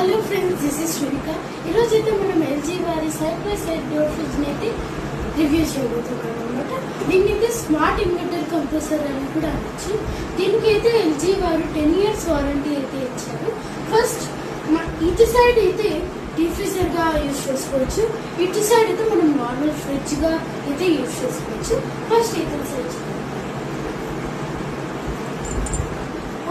Hello friends, this is Srivika. ఈరోజు అయితే మనం ఎల్జీ వారి సైడ్ బై సైడ్ డోర్ ఫ్రిడ్జ్ని అయితే రివ్యూ చేయబోతున్నాం అనమాట. దీనికి అయితే స్మార్ట్ ఇన్వర్టర్ కంప్రెసర్ అని కూడా అనొచ్చు. దీనికి అయితే ఎల్జీ వారు 10 years వారంటీ అయితే ఇచ్చారు. ఫస్ట్ ఇటు సైడ్ అయితే డీఫ్రీజర్గా యూజ్ చేసుకోవచ్చు, ఇటు సైడ్ అయితే మనం నార్మల్ ఫ్రిడ్జ్గా అయితే యూజ్ చేసుకోవచ్చు. ఫస్ట్ ఇటు సైడ్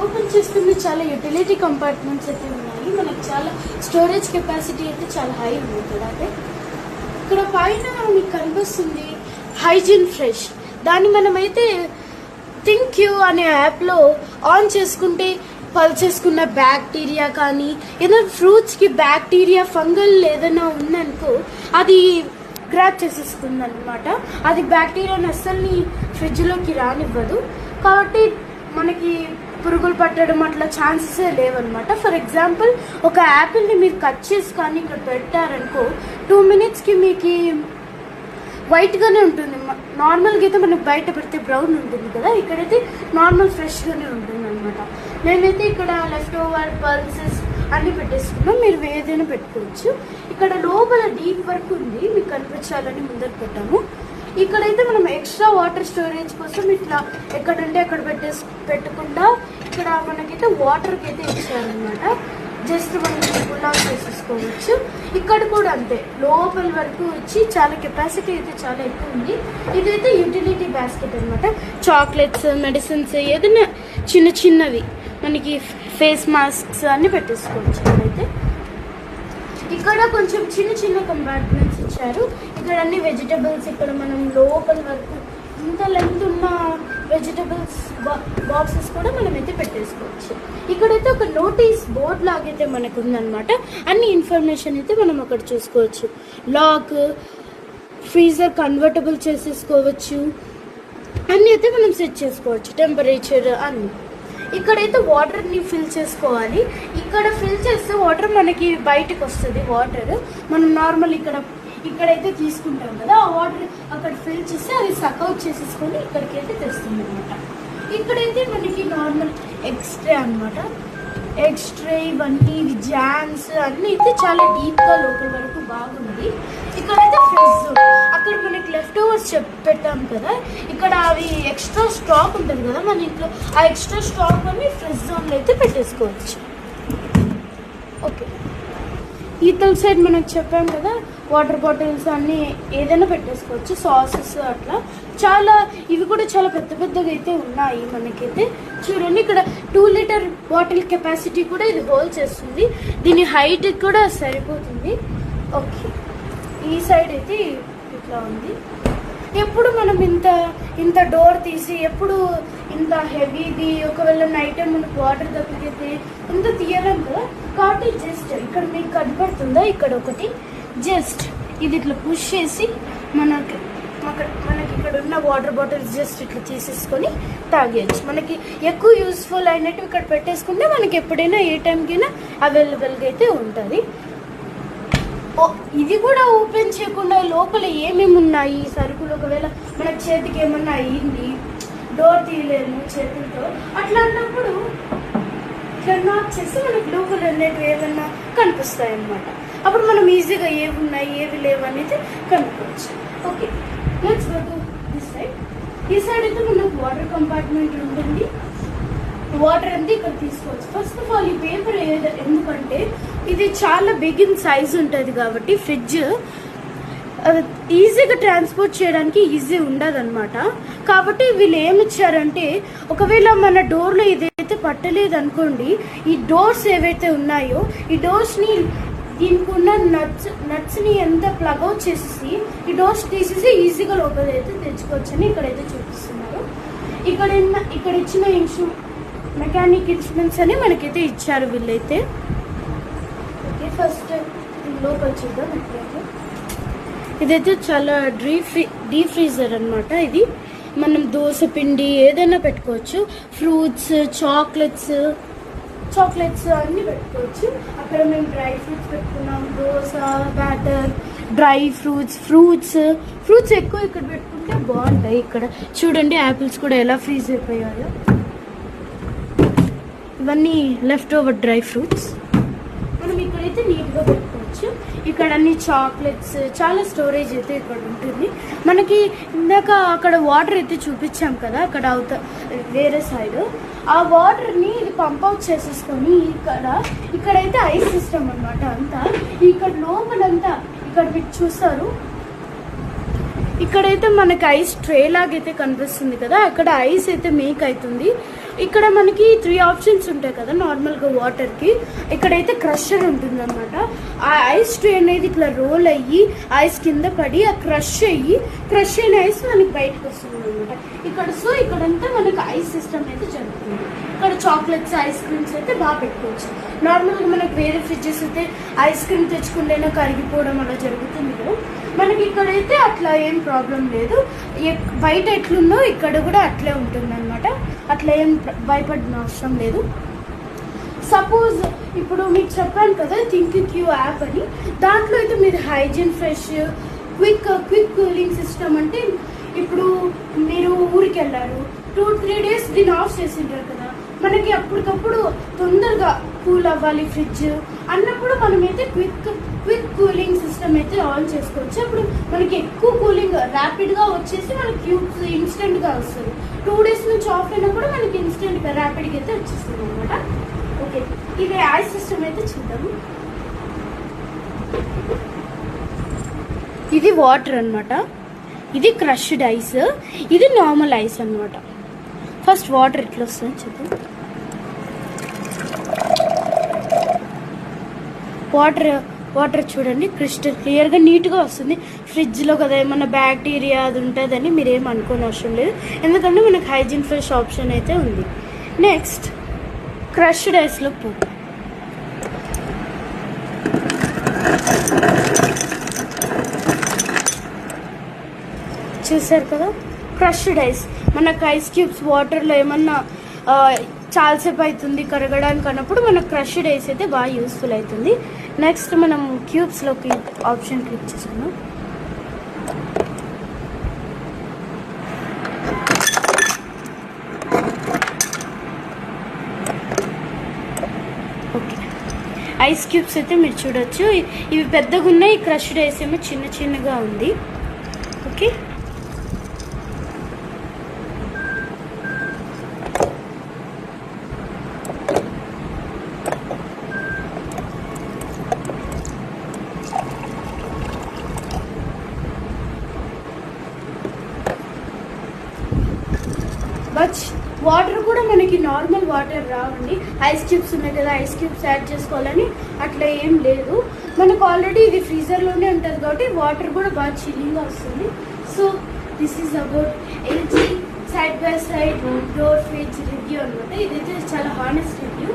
ఓపెన్ చేస్తున్న చాలా యూటిలిటీ కంపార్ట్మెంట్స్ అయితే ఉన్నాయి. మనకు చాలా స్టోరేజ్ కెపాసిటీ అయితే చాలా హై ఉంది ఇక్కడ. అంటే ఇక్కడ పైన మీకు కనిపిస్తుంది హైజీన్ ఫ్రెష్. దాన్ని మనమైతే థింక్ యూ అనే యాప్లో ఆన్ చేసుకుంటే పల్చేసుకున్న బ్యాక్టీరియా కానీ ఏదైనా ఫ్రూట్స్కి బ్యాక్టీరియా ఫంగల్ ఏదైనా ఉందనుకో అది గ్రాప్ చేసేస్తుంది అనమాట. అది బ్యాక్టీరియాని అస్సలు ఫ్రిడ్జ్లోకి రానివ్వదు. కాబట్టి మనకి పురుగులు పట్టడం అట్లా ఛాన్సెసే లేవన్నమాట. ఫర్ ఎగ్జాంపుల్, ఒక యాపిల్ని మీరు కట్ చేసి కానీ ఇక్కడ పెట్టారనుకో 2 minutesకి మీకు వైట్గానే ఉంటుంది. నార్మల్గా అయితే మనకు బయట పెడితే బ్రౌన్ ఉంటుంది కదా, ఇక్కడైతే నార్మల్ ఫ్రెష్గానే ఉంటుంది అనమాట. మేమైతే ఇక్కడ లెఫ్ట్ ఓవర్ పల్సెస్ అన్నీ పెట్టేసుకున్నాం. మీరు ఏదైనా పెట్టుకోవచ్చు. ఇక్కడ లోపల డీప్ వర్క్ ఉంది, మీకు కనిపించాలని ముందర పెట్టాము. ఇక్కడైతే మనం ఎక్స్ట్రా వాటర్ స్టోరేజ్ కోసం ఇట్లా ఎక్కడంటే అక్కడ పెట్టకుండా ఇక్కడ మనకైతే వాటర్కి అయితే ఇచ్చారనమాట. జస్ట్ మనం పుల్ ఆఫ్ చేసేసుకోవచ్చు. ఇక్కడ కూడా అంతే, లోపల వరకు వచ్చి చాలా కెపాసిటీ అయితే చాలా ఎక్కువ ఉంది. ఇదైతే యూటిలిటీ బాస్కెట్ అనమాట. చాక్లెట్స్, మెడిసిన్స్, ఏదైనా చిన్న చిన్నవి మనకి ఫేస్ మాస్క్స్ అన్నీ పెట్టేసుకోవచ్చు. ఇక్కడైతే ఇక్కడ కొంచెం చిన్న చిన్న కంపార్ట్మెంట్స్ ఇచ్చారు. ఇక్కడ అన్ని వెజిటబుల్స్, ఇక్కడ మనం లోపల వరకు ఇంత లెంత్ ఉన్న వెజిటబుల్స్ బాక్సెస్ కూడా మనం అయితే పెట్టేసుకోవచ్చు. ఇక్కడైతే ఒక నోటీస్ బోర్డ్ లాగైతే మనకు ఉందన్నమాట. అన్ని ఇన్ఫర్మేషన్ అయితే మనం అక్కడ చూసుకోవచ్చు. లాక్, ఫ్రీజర్ కన్వర్టబుల్ చేసేసుకోవచ్చు, అన్నీ అయితే మనం సెట్ చేసుకోవచ్చు. టెంపరేచర్ అన్నీ. ఇక్కడైతే వాటర్ని ఫిల్ చేసుకోవాలి. ఇక్కడ ఫిల్ చేస్తే వాటర్ మనకి బయటకు వస్తుంది. వాటర్ మనం నార్మల్ ఇక్కడైతే తీసుకుంటాం కదా, ఆ వాటర్ అక్కడ ఫిల్ చేస్తే అది సకౌట్ చేసేసుకొని ఇక్కడికి అయితే తెస్తుంది అనమాట. ఇక్కడైతే మనకి నార్మల్ ఎక్స్ట్రా అనమాట. ఎక్స్ట్రా ఇవన్నీ జామ్స్ అన్నీ అయితే చాలా డీప్గా లోపల వరకు బాగుంది. ఇక్కడైతే ఫ్రిడ్జ్, అక్కడ మనకి లెఫ్ట్ ఓవర్స్ పెట్టాం కదా, ఇక్కడ అవి ఎక్స్ట్రా స్టాక్ ఉంటుంది కదా మన ఇంట్లో, ఆ ఎక్స్ట్రా స్టాక్ అన్ని ఫ్రిడ్జ్ జోన్లో అయితే పెట్టేసుకోవచ్చు. ఓకే, ఈతల సైడ్ మనకు చెప్పాం కదా, వాటర్ బాటిల్స్ అన్నీ ఏదైనా పెట్టేసుకోవచ్చు, సాసెస్ అట్లా చాలా. ఇవి కూడా చాలా పెద్ద పెద్దగా అయితే ఉన్నాయి మనకైతే. చూడండి, ఇక్కడ 2 liter బాటిల్ కెపాసిటీ కూడా ఇది హోల్డ్ చేస్తుంది. దీని హైట్ కూడా సరిపోతుంది. ఓకే, ఈ సైడ్ అయితే ఇట్లా ఉంది. ఎప్పుడు మనం ఇంత డోర్ తీసి ఎప్పుడు ఇంత హెవీది, ఒకవేళ నైట్ టైం మనకు వాటర్ తప్పితే ఇంత తీయలేం కదా. కాబట్టి జస్ట్ ఇక్కడ మీకు కనపడుతుందా, ఇక్కడ ఒకటి జస్ట్ ఇది ఇట్లా పుష్ చేసి మనకి ఇక్కడ ఉన్న వాటర్ బాటిల్స్ జస్ట్ ఇట్లా తీసేసుకొని తాగేయచ్చు. మనకి ఎక్కువ యూస్ఫుల్ అయినట్టు ఇక్కడ పెట్టేసుకుంటే మనకి ఎప్పుడైనా ఏ టైంకైనా అవైలబుల్గా అయితే ఉంటుంది. ఇది కూడా ఓపెన్ చేయకుండా లోపల ఏమేమి ఉన్నాయి సరుకులు, ఒకవేళ మనకి చేతికి ఏమన్నా అయ్యింది, డోర్ తీయలేము చేతులతో, అట్లాంటప్పుడు ఇట్లా నాక్ చేస్తే మనకి లోపల అనేటివి ఏమన్నా కనిపిస్తాయి అన్నమాట. అప్పుడు మనం ఈజీగా ఏవి ఉన్నాయి ఏవి లేవు అనేది కనుక్కోవచ్చు. Okay, let's go to this side. ఈ సైడ్ అయితే మనకు వాటర్ కంపార్ట్మెంట్ ఉంటుంది. వాటర్ అంతా ఇక్కడ తీసుకోవచ్చు. ఫస్ట్ ఆఫ్ ఆల్ ఈ పేపర్ ఎందుకంటే ఇది చాలా బిగ్ ఇన్ సైజ్ ఉంటుంది కాబట్టి ఫ్రిడ్జ్ ఈజీగా ట్రాన్స్పోర్ట్ చేయడానికి ఈజీ ఉండదు అనమాట. కాబట్టి వీళ్ళు ఏమి ఇచ్చారంటే, ఒకవేళ మన డోర్లో ఇదైతే పట్టలేదు అనుకోండి, ఈ డోర్స్ ఏవైతే ఉన్నాయో ఈ డోర్స్ని దీనికి ఉన్న నట్స్ని ఎంత ప్లగ్ అవుట్ చేసేసి ఈ డోర్స్ తీసేసి ఈజీగా లోపల అయితే తెచ్చుకోవచ్చు అని ఇక్కడైతే చూపిస్తున్నారు. ఇక్కడ ఇచ్చిన మెకానిక్ ఇన్స్ట్రుమెంట్స్ అని మనకైతే ఇచ్చారు వీళ్ళైతే. ఓకే, ఫస్ట్ లోపల చూద్దాం. ఇదైతే చాలా డీప్ ఫ్రీజర్ అనమాట. ఇది మనం దోశ పిండి ఏదైనా పెట్టుకోవచ్చు, ఫ్రూట్స్, చాక్లెట్స్ అన్నీ పెట్టుకోవచ్చు. అక్కడ మేము డ్రై ఫ్రూట్స్ పెట్టుకున్నాం, దోశ బ్యాటర్, డ్రై ఫ్రూట్స్ ఎక్కువ ఇక్కడ పెట్టుకుంటే బాగుంటాయి. ఇక్కడ చూడండి, యాపిల్స్ కూడా ఎలా ఫ్రీజ్ అయిపోయాయో. ఇవన్నీ లెఫ్ట్ ఓవర్ డ్రై ఫ్రూట్స్. మనం ఇక్కడైతే నీట్గా పెట్టుకోవచ్చు. ఇక్కడ అన్ని చాక్లెట్స్, చాలా స్టోరేజ్ అయితే ఇక్కడ ఉంటుంది. మనకి ఇందాక అక్కడ వాటర్ అయితే చూపించాం కదా, అక్కడ వేరే సైడ్ ఆ వాటర్ని ఇది పంప్ అవుట్ చేసేసుకొని ఇక్కడైతే ఐస్ సిస్టమ్ అనమాట. అంతా ఇక్కడ లోపలంతా ఇక్కడ మీరు చూస్తారు, ఇక్కడైతే మనకి ఐస్ ట్రే లాగైతే కనిపిస్తుంది కదా, అక్కడ ఐస్ అయితే మేక్ అవుతుంది. ఇక్కడ మనకి 3 ఆప్షన్స్ ఉంటాయి కదా నార్మల్గా వాటర్కి. ఇక్కడైతే క్రషర్ ఉంటుంది అనమాట. ఆ ఐస్ ట్రే అనేది ఇట్లా రోల్ అయ్యి ఐస్ కింద పడి ఆ క్రష్ అయిన ఐస్ మనకి బయటకు వస్తుంది అనమాట ఇక్కడ. సో ఇక్కడంతా మనకి ఐస్ సిస్టమ్ అయితే జరుగుతుంది. ఇక్కడ చాక్లెట్స్, ఐస్ క్రీమ్స్ అయితే బాగా పెట్టుకోవచ్చు. నార్మల్గా మనకి వేరే ఫ్రిడ్జెస్ అయితే ఐస్ క్రీమ్ తెచ్చుకుంటేనే కరిగిపోవడం అలా జరుగుతుంది కదా, మనకి ఇక్కడైతే అట్లా ఏం ప్రాబ్లం లేదు. బయట ఎట్లుందో ఇక్కడ కూడా అట్లే ఉంటుంది అనమాట. అట్లా ఏం భయపడిన అవసరం లేదు. సపోజ్ ఇప్పుడు మీకు చెప్పాను కదా థింక్యూ యాప్ అని, దాంట్లో అయితే మీరు hygiene fresh quick cooling system అంటే ఇప్పుడు మీరు ఊరికి వెళ్ళారు 2-3 డేస్ దీన్ని ఆఫ్ చేసింటారు కదా, మనకి అప్పటికప్పుడు తొందరగా కూల్ అవ్వాలి ఫ్రిడ్జ్ అన్నప్పుడు మనమైతే క్విక్ కూలింగ్ సిస్టమ్ అయితే ఆన్ చేసుకోవచ్చు. అప్పుడు మనకి ఎక్కువ కూలింగ్ ర్యాపిడ్గా వచ్చేసి మనకి క్యూబ్స్ ఇన్స్టెంట్గా వస్తుంది. 2 డేస్ నుంచి ఆఫ్ అయినా కూడా మనకి ఇన్స్టెంట్గా ర్యాపిడ్గా అయితే వచ్చేస్తుంది అనమాట. ఓకే, ఇది ఐస్ సిస్టమ్ అయితే చూద్దాము. ఇది వాటర్ అనమాట, ఇది క్రష్డ్ ఐస్, ఇది నార్మల్ ఐస్ అనమాట. ఫస్ట్ వాటర్ ఎట్లా వస్తుందని చూద్దాం. వాటర్ చూడండి క్రిస్టల్ క్లియర్గా నీట్గా వస్తుంది. ఫ్రిడ్జ్లో కదా ఏమన్నా బ్యాక్టీరియా అది ఉంటుందని మీరేం అనుకోని అవసరం లేదు, ఎందుకంటే మనకు హైజీన్ ఫ్రెష్ ఆప్షన్ అయితే ఉంది. నెక్స్ట్ క్రష్డ్ ఐస్లో పోతాం. చూసారు కదా క్రష్డ్ ఐస్. మనకు ఐస్ క్యూబ్స్ వాటర్లో ఏమన్నా చాలాసేపు అవుతుంది కరగడానికి అన్నప్పుడు మనకు క్రష్డ్ ఐస్ అయితే బాగా యూస్ఫుల్ అవుతుంది. నెక్స్ట్ మనం క్యూబ్స్లోకి ఆప్షన్ క్లిక్ చేసుకున్నాం. ఓకే, ఐస్ క్యూబ్స్ అయితే మీరు చూడొచ్చు, ఇవి పెద్దగా ఉన్నాయి, క్రష్డ్ ఐస్ ఏమో చిన్నగా ఉంది. ఓకే, బట్ వాటర్ కూడా మనకి నార్మల్ వాటర్ రావండి. ఐస్ క్యూబ్స్ ఉన్నాయి కదా, ఐస్ క్యూబ్స్ యాడ్ చేసుకోవాలని అట్లా ఏం లేదు. మనకు ఆల్రెడీ ఇది ఫ్రీజర్లోనే ఉంటుంది కాబట్టి వాటర్ కూడా బాగా చిల్లింగ్గా వస్తుంది. So this is about LG side by side door fridge review అనమాట. ఇదైతే చాలా హానెస్ట్ రివ్యూ.